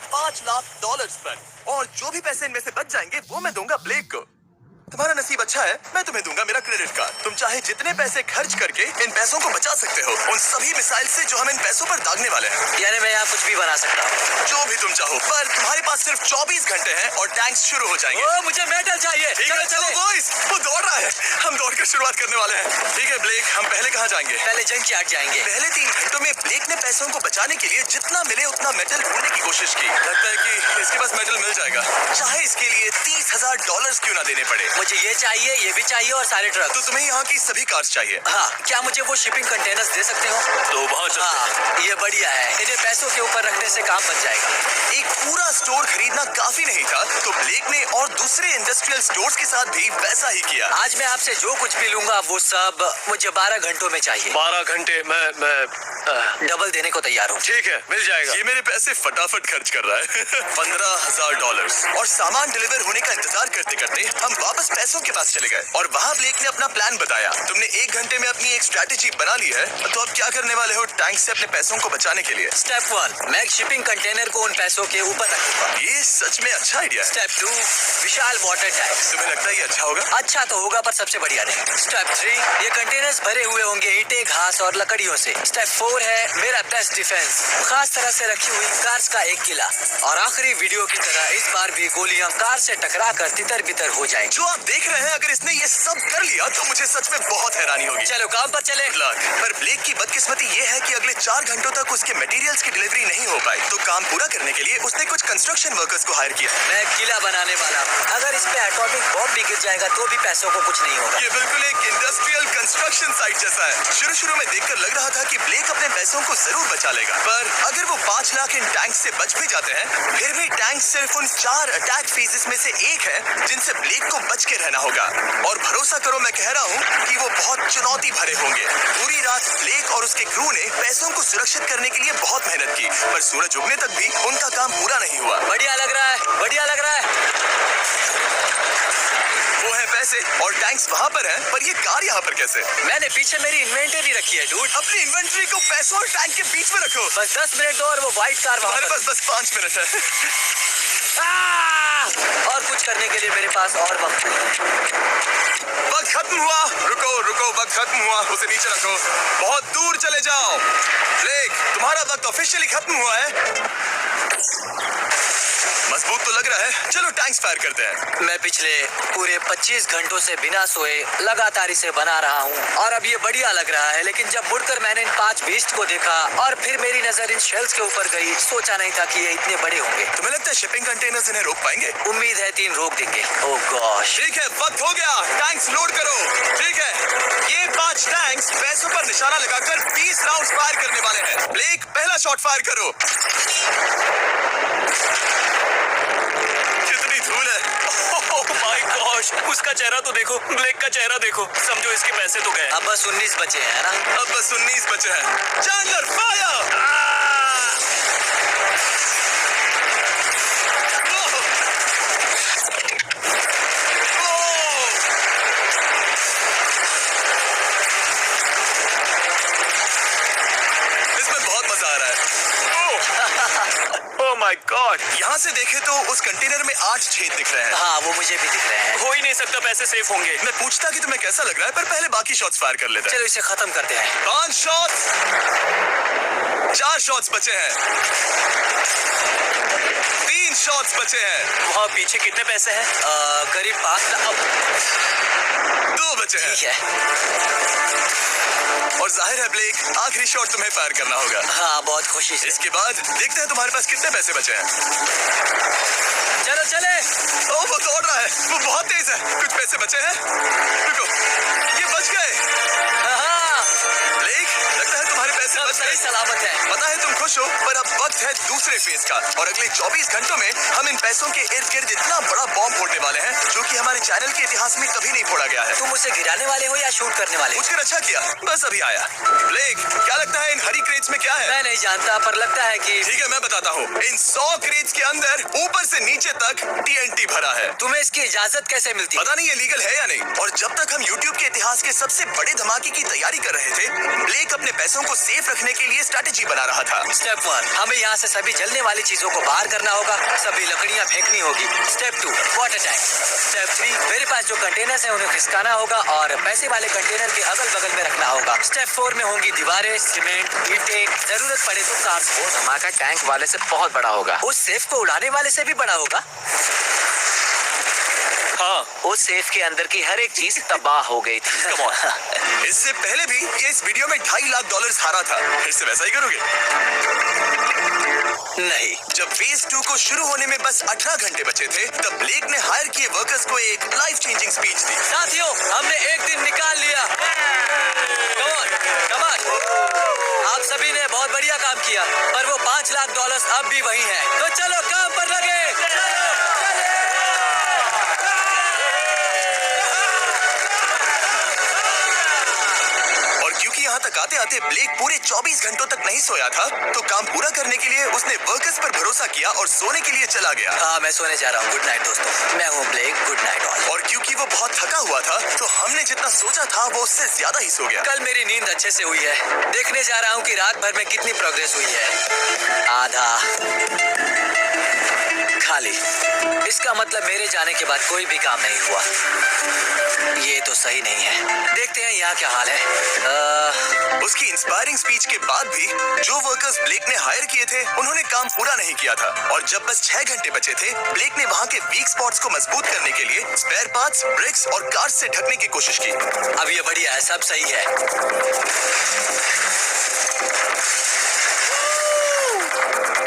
$5 लाख पर, और जो भी पैसे इनमें से बच जाएंगे वो मैं दूंगा ब्लेक को। तुम्हारा नसीब अच्छा है, मैं तुम्हें दूंगा मेरा क्रेडिट कार्ड। तुम चाहे जितने पैसे खर्च करके इन पैसों को बचा सकते हो, उन सभी मिसाइल से जो हम इन पैसों पर दागने वाले हैं। यानी मैं यहाँ कुछ भी बना सकता हूँ? जो भी तुम चाहो, पर तुम्हारे पास सिर्फ 24 घंटे हैं और टैंक्स शुरू हो जाएंगे। ओ, मुझे मेटल चाहिए। चलो चलो बॉयज, वो दौड़ रहा है, हम दौड़ कर शुरुआत करने वाले हैं। ठीक है ब्लेक, हम पहले कहाँ जाएंगे? पहले जंक यार्ड जाएंगे। पहले 3 घंटों में ब्लेक ने पैसों को बचाने के लिए जितना मिले उतना मेटल ढूंढने की कोशिश की। लगता है कि इसके पास मेटल मिल जाएगा, चाहे इसके लिए $30,000 क्यों ना देने पड़े। मुझे ये चाहिए, ये भी चाहिए और सारे ट्रक। तो तुम्हें यहाँ की सभी कार्स चाहिए? हाँ, क्या मुझे वो शिपिंग कंटेनर्स दे सकते हो? तो वहाँ चलते हैं। हाँ, ये बढ़िया है, इन्हें पैसों के ऊपर रखने से काम बन जाएगा। एक पूरा स्टोर खरीदना काफी नहीं था, तो ब्लेक ने और दूसरे इंडस्ट्रियल स्टोर्स के साथ भी वैसा ही किया। आज मैं आपसे जो कुछ भी लूंगा वो सब मुझे 12 घंटों में चाहिए। 12 घंटे मैं डबल देने को तैयार हूँ। ठीक है, मिल जाएगा। ये मेरे पैसे फटाफट खर्च कर रहा है। $15,000। और सामान डिलीवर होने का इंतजार करते करते हम वापस पैसों के पास चले गए और वहाँ ब्लेक ने अपना प्लान बताया। तुमने 1 घंटे में अपनी एक स्ट्रैटेजी बना ली है, तो अब क्या करने वाले हो टैंक से अपने पैसों को बचाने के लिए? स्टेप 1, मैं एक शिपिंग कंटेनर को उन पैसों के ऊपर रखूंगा। ये सच में अच्छा आइडिया है। स्टेप 2, विशाल वाटर टैंक। तुम्हें लगता है ये अच्छा होगा? अच्छा तो होगा, पर सबसे बढ़िया नहीं। स्टेप 3, ये कंटेनर्स भरे हुए होंगे ईंटें, घास और लकड़ियों से। स्टेप 4 है मेरा बेस्ट डिफेंस, खास तरह से रखी हुई कार्स का एक किला। और आखिरी वीडियो की तरह इस बार भी गोलियां कार से टकरा कर तितर बितर हो जाएंगी। जो आप देख रहे हैं, अगर इसने ये सब कर लिया तो मुझे सच में बहुत हैरानी होगी। चलो काम पर चले। पर ब्लेक की बदकिस्मती ये है कि अगले 4 घंटों तक उसके मटेरियल्स की डिलीवरी नहीं हो पाई, तो काम पूरा करने के लिए उसने कुछ कंस्ट्रक्शन वर्कर्स को हायर किया। मैं एक किला बनाने वाला हूँ, अगर इस पे एटॉमिक बॉम्ब भी गिर जाएगा तो भी पैसों को कुछ नहीं होगा। ये बिल्कुल एक इंडस्ट्रियल कंस्ट्रक्शन साइट जैसा है। शुरू में देखकर लग रहा था कि ब्लेक अपने पैसों को जरूर बचा लेगा, पर अगर वो 5 लाख इन टैंक से बच भी जाते हैं, फिर भी टैंक सिर्फ उन 4 अटैक फेजेस में से एक है जिनसे ब्लेक को बच के रहना होगा। और भरोसा करो, मैं कह रहा हूँ कि वो बहुत चुनौती भरे होंगे। पूरी रात ब्लेक और उसके क्रू ने पैसों को सुरक्षित करने के लिए बहुत मेहनत की, पर सूरज उगने तक भी उनका काम पूरा नहीं हुआ। बढ़िया लग रहा है, बढ़िया लग रहा है। वो है पैसे और टैंक्स वहाँ पर हैं, पर ये कार यहाँ पर कैसे? मैंने पीछे मेरी इन्वेंटरी रखी है डूड। अपनी इन्वेंटरी को पैसों और टैंक के बीच में रखो। बस 10 मिनट दो और वो व्हाइट कार वहाँ हमारे पर। पास बस 5 मिनट है। और कुछ करने के लिए मेरे पास और वक्त नहीं है। वक्त खत्म हुआ। रुको रुको, वक्त खत्म हुआ, उसे नीचे रखो, बहुत दूर चले जाओ। ब्लेक, तुम्हारा वक्त ऑफिशियली खत्म हुआ है। मजबूत तो लग रहा है, चलो टैंक्स फायर करते हैं। मैं पिछले पूरे 25 घंटों से बिना सोए लगातार इसे बना रहा हूँ और अब ये बढ़िया लग रहा है, लेकिन जब मुड़कर मैंने इन 5 बीस्ट को देखा और फिर मेरी नजर इन शेल्स के ऊपर गई, सोचा नहीं था कि ये इतने बड़े होंगे। तुम्हें लगता है शिपिंग कंटेनर्स इन्हें रोक पाएंगे? उम्मीद है 3 रोक देंगे। ओह गॉश। ठीक है, वक्त हो गया, टैंक्स लोड करो। ठीक है, ये 5 टैंक्स पैसों पर निशाना लगाकर 20 राउंड फायर करने वाले हैं। ब्लेक, पहला शॉट फायर करो। कितनी धूल है। ओह माय गॉश, उसका चेहरा तो देखो, ब्लेक का चेहरा देखो, समझो इसके पैसे तो गए। अब बस 19 बचे हैं ना? अब बस 19 बचे हैं। Chandler fire. इसमें बहुत मजा आ रहा है। ओह माय गॉड, यहाँ से देखे तो उस कंटेनर में 8 छेद दिख रहे हैं। हाँ, वो मुझे भी दिख रहे हैं। हो ही नहीं सकता पैसे सेफ होंगे। मैं पूछता कि तुम्हें कैसा लग रहा है, पर पहले बाकी शॉट्स फायर कर लेते हैं। चलो इसे खत्म करते हैं। 5 शॉट्स, 4 शॉट्स बचे हैं, 3 शॉट्स बचे हैं। वहाँ पीछे कितने पैसे हैं? करीब 5 लाख। 2 बचे हैं। ठीक है। और जाहिर है ब्लेक, आखिरी शॉट तुम्हें फायर करना होगा। हाँ, बहुत खुशी से। इसके बाद देखते हैं तुम्हारे पास कितने पैसे बचे हैं। चलो चले। ओह, वो दौड़ रहा है, वो बहुत तेज है। कुछ पैसे बचे हैं। रुको, ये बच गए। हाँ, ब्लेक, लगता है तुम्हारे पैसे सब बच सही गए। सलामत है। पता है तुम खुश हो, पर अब वक्त है दूसरे फेज का, और अगले 24 घंटों में हम इन पैसों के इर्द गिर्द इतना बड़ा बॉम्ब फोड़ने वाले हैं जो कि हमारे चैनल के इतिहास में कभी नहीं फोड़ा गया है। तुम उसे गिराने वाले हो या शूट करने वाले हो? मुझे अच्छा किया, बस अभी आया। ब्लेक, क्या लगता है इन हरी क्रेट्स में क्या है? मैं नहीं जानता, पर लगता है कि ठीक है, मैं बताता हूँ। इन 100 क्रेट्स के अंदर ऊपर से नीचे तक TNT भरा है। तुम्हें इसकी इजाजत कैसे मिलती? पता नहीं ये लीगल है या नहीं। और जब तक हम YouTube के इतिहास के सबसे बड़े धमाके की तैयारी कर रहे थे, ब्लेक अपने पैसों को सेफ रखने के लिए स्ट्रैटेजी बना रहा था। स्टेप 1, हमें यहाँ से सभी सभी जलने वाली चीजों को बाहर करना होगा, सभी लकड़ियां फेंकनी होगी। Step 2 water tank. स्टेप 3 मेरे पास जो कंटेनर्स हैं उन्हें खिसकाना होगा और पैसे वाले कंटेनर के अगल बगल में रखना होगा। स्टेप 4 में होंगी दीवारें, सीमेंट, ईंटें, जरूरत पड़े तो कार्स। वो धमाका टैंक वाले से बहुत बड़ा होगा। उस सेफ को उड़ाने वाले से भी बड़ा होगा। हाँ, उस सेफ के अंदर की हर एक चीज तबाह हो गई थी। Come on. इससे पहले भी ये इस वीडियो में $2.5 लाख हारा था। फिर से वैसा ही करोगे? नहीं। जब फेज 2 को शुरू होने में बस 18 घंटे बचे थे, तब ब्लेक ने हायर किए वर्कर्स को एक लाइफ चेंजिंग स्पीच दी। साथियों, हमने एक दिन निकाल लिया। Come on, come on। आप सभी ने बहुत बढ़िया काम किया, पर वो $5 लाख अब भी वही है। तो चलो काम पर लगे। और क्योंकि यहाँ तक आते आते ब्लेक पूरे 24 घंटों तक नहीं सोया था, तो काम पूरा करने के लिए उसने वर्कर्स पर भरोसा किया और सोने के लिए चला गया। हाँ, मैं सोने जा रहा हूँ। गुड नाइट दोस्तों। मैं हूँ ब्लेक। Good night all. और क्योंकि वो बहुत थका हुआ था, तो हमने जितना सोचा था वो उससे ज्यादा ही सो गया। कल मेरी नींद अच्छे से हुई है। देखने जा रहा हूँ कि रात भर में कितनी प्रोग्रेस हुई है। आधा खाली। इसका मतलब मेरे जाने के बाद कोई भी काम नहीं हुआ। ये तो सही नहीं है। देखते हैं यहाँ क्या हाल है। उसकी इंस्पायरिंग स्पीच के बाद भी जो वर्कर्स ब्लेक ने हायर किए थे, उन्होंने काम पूरा नहीं किया था। और जब बस 6 घंटे बचे थे, ब्लेक ने वहाँ के वीक स्पॉट्स को मजबूत करने के लिए स्पेयर पार्ट्स, ब्रिक्स और कार्स से ढकने की कोशिश की। अब ये बढ़िया है, सब सही है।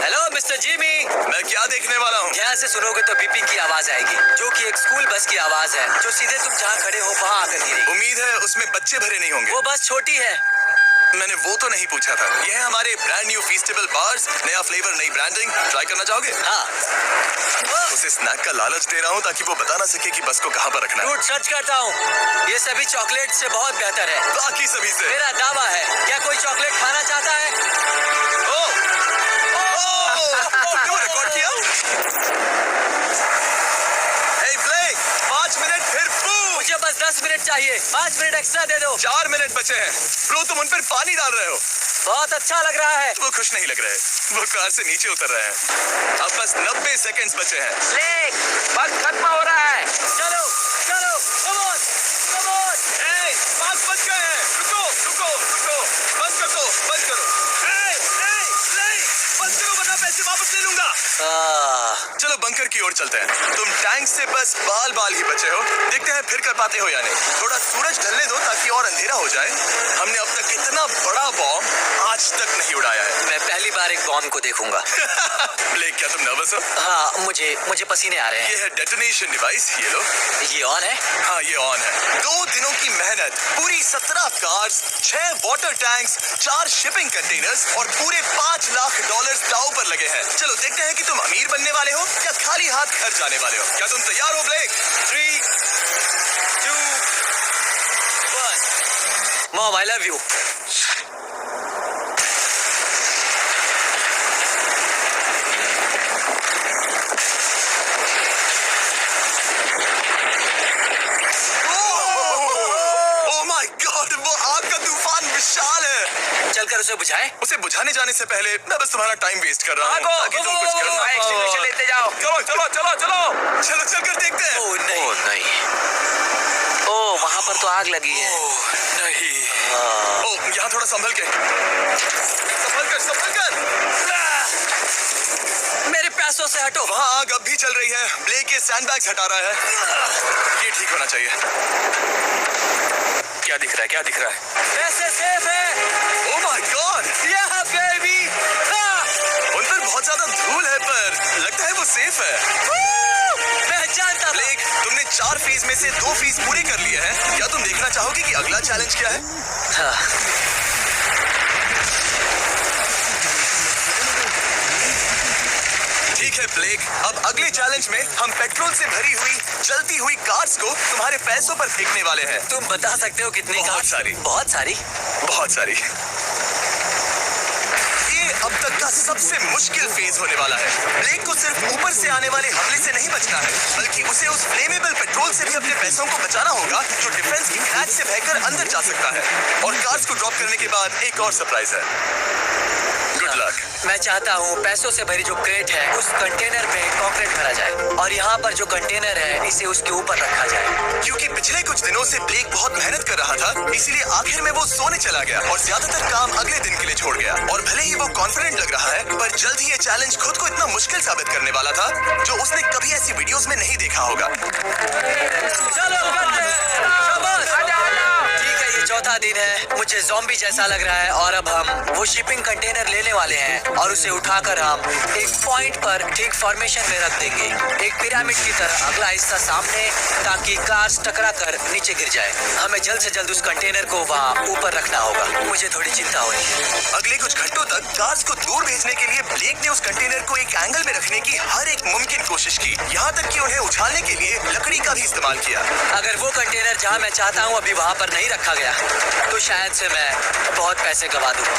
Hello mister Jimmy. मैं क्या देखने वाला हूँ? ध्यान से सुनोगे तो बीपिंग की आवाज आएगी, जो कि एक स्कूल बस की आवाज है, जो सीधे तुम जहाँ खड़े हो वहाँ आकर गिरेगी। उम्मीद है उसमें बच्चे भरे नहीं होंगे। वो बस छोटी है। मैंने वो तो नहीं पूछा था। यह है हमारे ब्रांड न्यू फेस्टिवल बार्स। नया फ्लेवर, नई ब्रांडिंग। ट्राई करना चाहोगे? हाँ। उसे स्नैक का लालच दे रहा हूँ ताकि वो बता ना सके कि बस को कहाँ पर रखना है। झूठ सच करता हूँ, ये सभी चॉकलेट से बहुत बेहतर है। बाकी सभी से। मेरा दावा है। क्या कोई चॉकलेट खाना चाहता है? क्यों रिकॉर्ड किया? Hey Blake, 5 मिनट फिर boom! मुझे बस 10 मिनट चाहिए। 5 मिनट एक्स्ट्रा दे दो। 4 मिनट बचे हैं। ब्रो, तुम उन पर पानी डाल रहे हो। बहुत अच्छा लग रहा है। वो खुश नहीं लग रहे। वो कार से नीचे उतर रहे हैं। अब बस 90 सेकंड्स बचे हैं। ब्लेक, वक्त खत्म हो रहा है। चलो चलो, come on, come on। Hey, 5 बज गए हैं। रुको रुको रुको, बंद कर दो, बंद करो। Hey, Blake, बंद करो वरना पैसे वापस ले लूंगा। चलो बंकर की ओर चलते हैं। तुम टैंक से बस बाल ही बचे हो। देखते हैं फिर कर पाते हो या नहीं। थोड़ा सूरज ढलने दो ताकि और अंधेरा हो जाए। हमने अब तक इतना बड़ा बॉम्ब आज तक नहीं उड़ाया है। मैं पहली बार एक बॉम्ब को देखूंगा। ब्लेक, क्या तुम नर्वस हो? हाँ, मुझे पसीने आ रहे हैं। ये है डेटोनेशन डिवाइस। ये लो। ये ऑन है? हाँ, ये ऑन है। 2 दिनों की मेहनत, पूरी 17 cars, 6 water tanks, 4 shipping containers और पूरे $5 लाख दांव पर लगे हैं। चलो देखते हैं कि तुम अमीर बनने वाले हो या खाली हाथ घर जाने वाले हो। क्या तुम तैयार हो Blake? 3, 2, 1। Mom, I love you. Oh my god, वो आग का तूफान विशाल है। चलकर उसे बुझाएं। उसे बुझाने जाने से पहले मैं बस तुम्हारा टाइम वेस्ट कर रहा हूँ भागो, ताकि तुम कुछ कर फायर एक्सटिंग्विशर लेते जाओ। चलो चलो चलो चलो चलो चलकर देखते हैं। ओह नहीं। ओह नहीं। ओह, वहाँ पर तो आग लगी है। ओह नहीं। ओह, यहाँ थोड़ा संभल के। संभल कर। मेरे पैसों से हटो। वहाँ आग अब भी चल रही है। ब्लेक ये सैंडबैग्स हटा रहा है। ये ठीक होना चाहिए। क्या दिख रहा है? क्या दिख रहा है? पैसे सेफ है। ओह माय गॉड, Yeah, baby! उन पर बहुत ज्यादा धूल है, पर लगता है वो सेफ है। मैं जानता था। ब्लेक, तुमने 4 फेज में से 2 फेज पूरे कर लिए हैं। क्या तुम देखना चाहोगे कि अगला चैलेंज क्या है? हाँ। ठीक है ब्लेक, अब अगले चैलेंज में हम पेट्रोल से भरी हुई जलती हुई कार्स को तुम्हारे पैसों पर फेंकने वाले हैं। तुम बता सकते हो कितनी बहुत कार? सारी। बहुत सारी। बहुत सारी। ये अब तक का सबसे मुश्किल फेज होने वाला है। ब्लेक को सिर्फ ऊपर से आने वाले हमले से नहीं बचना है, बल्कि उसे उस फ्लेमेबल पेट्रोल से भी अपने पैसों को बचाना होगा, जो डिफेंस की क्रैच से बहकर अंदर जा सकता है। और कार्स को ड्रॉप करने के बाद एक और सरप्राइज है। Good luck. मैं चाहता हूँ पैसों से भरी जो क्रेट है उस कंटेनर में कंक्रीट भरा जाए और यहाँ पर जो कंटेनर है इसे उसके ऊपर रखा जाए। क्योंकि पिछले कुछ दिनों से ब्लेक बहुत मेहनत कर रहा था, इसीलिए आखिर में वो सोने चला गया और ज्यादातर काम अगले दिन के लिए छोड़ गया। और भले ही वो कॉन्फिडेंट लग रहा है, पर जल्द ही ये चैलेंज खुद को इतना मुश्किल साबित करने वाला था जो उसने कभी ऐसी वीडियोस में नहीं देखा होगा। चलो करते हैं। शाबाश। ठीक है, ये चौथा दिन है। मुझे ज़ॉम्बी जैसा लग रहा है और अब हम वो शिपिंग कंटेनर लेने वाले हैं और उसे उठाकर हम एक पॉइंट पर ठीक फॉर्मेशन में रख देंगे, एक पिरामिड की तरह। अगला हिस्सा सामने, ताकि कार्स टकरा कर नीचे गिर जाए। हमें जल्द से जल्द उस कंटेनर को वहाँ ऊपर रखना होगा। मुझे थोड़ी चिंता हो रही है। अगले कुछ घंटों तक कार्स को दूर भेजने के लिए ब्लेक ने उस कंटेनर को एक एंगल में रखने की हर एक मुमकिन कोशिश की, यहाँ तक कि उन्हें उछालने के लिए लकड़ी का भी इस्तेमाल किया। अगर वो कंटेनर जहाँ मैं चाहता हूँ अभी वहाँ पर नहीं रखा गया तो शायद से मैं बहुत पैसे गवा दूंगा।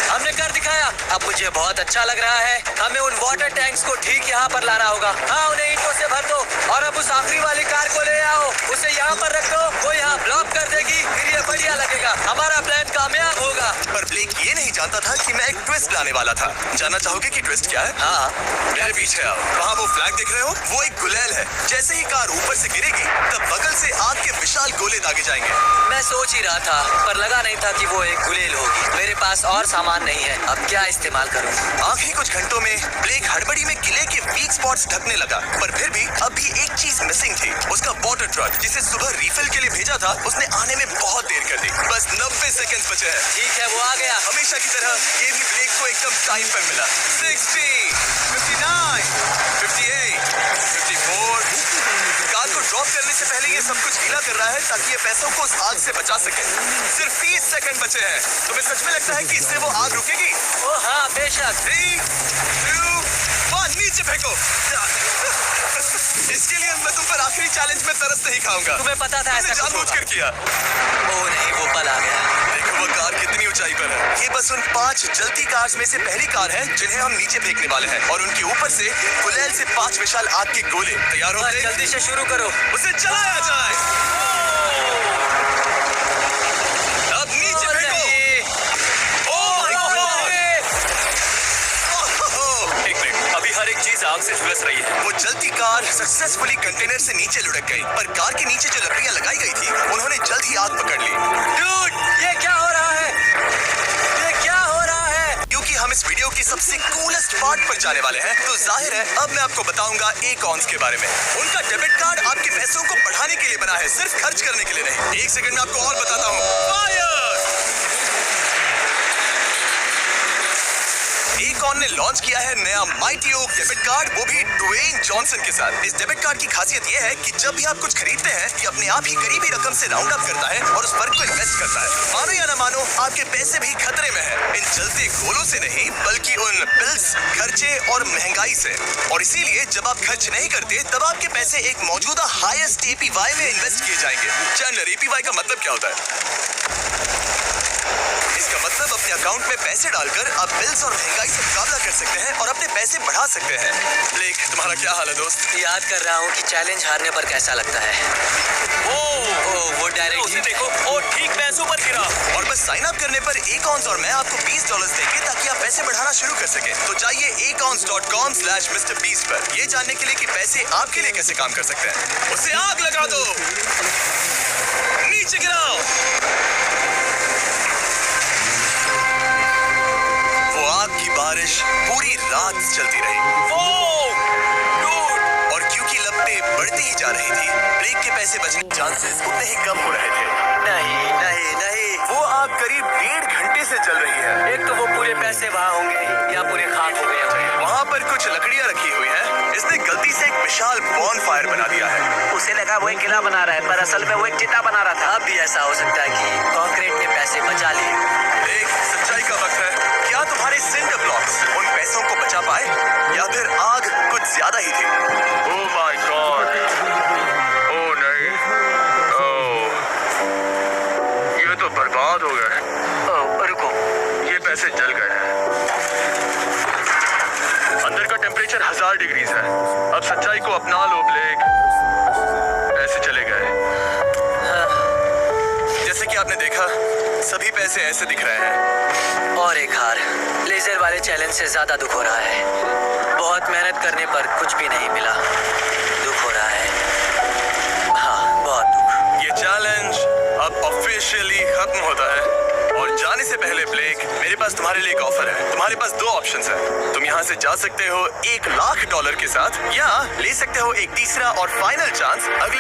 हमने कर दिखाया, अब मुझे बहुत अच्छा लग रहा है। हमें उन वाटर टैंक्स को ठीक यहाँ पर लाना होगा। हाँ, उन्हें ईंटों से भर दो और अब उस आखिरी वाली कार को ले आओ, उसे यहाँ पर रख दो। वो यहाँ ब्लॉक कर देगी, फिर ये बढ़िया लगेगा। हमारा प्लान कामयाब होगा। पर ब्लेक ये नहीं जानता था कि मैं एक ट्विस्ट लाने वाला था। जानना चाहोगे कि ट्विस्ट क्या है? हाँ, मेरे पीछे आओ। वहाँ वो फ्लैग देख रहे हो? वो एक गुलेल है। जैसे ही कार ऊपर से गिरेगी, तब बगल से आग के विशाल गोले दागे जाएंगे। मैं सोच ही रहा था, पर लगा नहीं था कि वो एक गुलेल होगी। मेरे पास और सामान नहीं है, अब क्या इस्तेमाल करूं? आखिरी कुछ घंटों में ब्लेक हड़बड़ी में किले के वीक स्पॉट्स ढकने लगा, पर फिर भी अब भी एक चीज मिसिंग थी। उसका वाटर ट्रक, जिसे सुबह रिफिल के लिए भेजा था, उसने आने में बहुत देर कर दी। बस 90 सेकंड्स बचे हैं। ठीक है, वो आ गया। हमेशा की तरह ये भी ब्लेक को एकदम टाइम पर मिला। 60, 59, 58, 54। कार को ड्रॉप करने से पहले ये सब कुछ गीला कर रहा है ताकि ये पैसों को उस आग से बचा सके। सिर्फ 30 सेकंड बचे हैं। तुम्हें सच में लगता है कि इससे वो आग रुकेगी? ओ हाँ, बेशक। 3, 2, 1, नीचे फेंको। इसके लिए मैं तुम पर आखिरी चैलेंज में तरस नहीं खाऊंगा। तुम्हें पता था ऐसा कुछ जानबूझकर होगा। किया। ओ नहीं, वो पल आ गया। देखो वो कार कितनी ऊंचाई पर है। ये बस उन 5 जलती कार्स में से पहली कार है जिन्हें हम नीचे फेंकने वाले हैं, और उनके ऊपर से गुलेल से 5 विशाल आग के गोले। तैयार हो बस गए? जल्दी से शुरू करो। उसे चलाया जाए। अब नीचे फेंको। एक मिनट, अभी हर एक चीज आग से झुलस रही है। वो जलती कार सक्सेसफुली कंटेनर से नीचे लुढ़क गई, पर कार के नीचे जो लकड़ियां लगाई गई थी उन्होंने जल्द ही आग पकड़ ली। डूड, ये क्या हो रहा है? ये क्या हो रहा है? क्योंकि हम इस वीडियो की सबसे कूलेस्ट पार्ट पर जाने वाले हैं, तो जाहिर है अब मैं आपको बताऊंगा एकॉन्स के बारे में। उनका डेबिट कार्ड आपके पैसों को बढ़ाने के लिए बना है, सिर्फ खर्च करने के लिए नहीं। एक सेकंड में आपको और बताता हूँ। फायर! एकॉन ने लॉन्च किया है नया माइटी ओक डेबिट कार्ड, वो भी ड्वेन जॉनसन के साथ। इस डेबिट कार्ड की खासियत ये है कि जब भी आप कुछ खरीदते हैं, ये अपने आप ही करीबी रकम से राउंड अप करता है और उस फर्क को इन्वेस्ट करता है। मानो या ना मानो, आपके पैसे भी खतरे में हैं। इन जलते गोलों से नहीं, बल्कि उन बिल्स, खर्चे और महंगाई से। और इसीलिए जब आप खर्च नहीं करते, तब आपके पैसे एक मौजूदा हाईएस्ट एपीवाई में इन्वेस्ट किए जाएंगे। चैंडलर, एपीवाई का मतलब क्या होता है? इसका मतलब अपने अकाउंट में पैसे डालकर आप बिल्स और महंगाई से मुकाबला कर सकते हैं और अपने पैसे बढ़ा सकते हैं। ब्लेक, तुम्हारा क्या हाल है दोस्त? याद कर रहा हूँ कि चैलेंज हारने पर कैसा लगता है। ओ, वो डायरेक्ट उसे देखो, ओ ठीक पैसों पर गिरा। और बस साइन अप करने पर एकॉन्स और मैं आपको $20 देंगे ताकि आप पैसे बढ़ाना शुरू कर सकें। तो जाइए acons.com/MrBeast पर ये जानने के लिए कि पैसे आपके लिए कैसे काम कर सकते हैं। उसे आग लगा दो, नीचे गिराओ। वो आग की बारिश पूरी रात चलती रही। और क्योंकि लपटें बढ़ती ही जा रही थी, ब्लेक के पैसे बचने के चांसेस उतने ही कम हो रहे थे। नहीं नहीं नहीं, वो आग करीब 1.5 घंटे से चल रही है। एक तो वो पूरे पैसे वहाँ होंगे या पूरे खाक हो गए होंगे। वहाँ पर कुछ लकड़ियाँ रखी हुई हैं। इसने गलती से एक विशाल बॉनफायर बना दिया है। उसे लगा वो एक किला बना रहा है, पर असल में वो एक चिता बना रहा था। अब भी ऐसा हो सकता है कि कंक्रीट ने पैसे बचा लिए। एक सच्चाई का वक्त है। क्या तुम्हारे सिंडर ब्लॉक्स उन पैसों को बचा पाए, या फिर आग कुछ ज्यादा ही थी? Oh my God! Oh नहीं! Oh! ये तो बर्बाद हो गए। रुको, ये पैसे जल गए हैं। अंदर का टेम्परेचर 1000 डिग्रीज है। अब सच्चाई को अपना लो ब्लेक। पैसे चले गए। जैसे कि आपने देखा, सभी पैसे ऐसे दिख रहे हैं। और एक हार, लेजर वाले चैलेंज से ज्यादा दुख हो रहा है। बहुत मेहनत करने पर कुछ भी नहीं मिला। दुख हो रहा है, हाँ बहुत दुख। ये चैलेंज अब ऑफिशियली खत्म होता है और जाने से पहले ब्लेक, मेरे पास तुम्हारे लिए एक ऑफर है। तुम्हारे पास दो ऑप्शंस हैं। तुम यहाँ से जा सकते हो $1,00,000 के साथ, या ले सकते हो एक तीसरा और फाइनल चांस अगले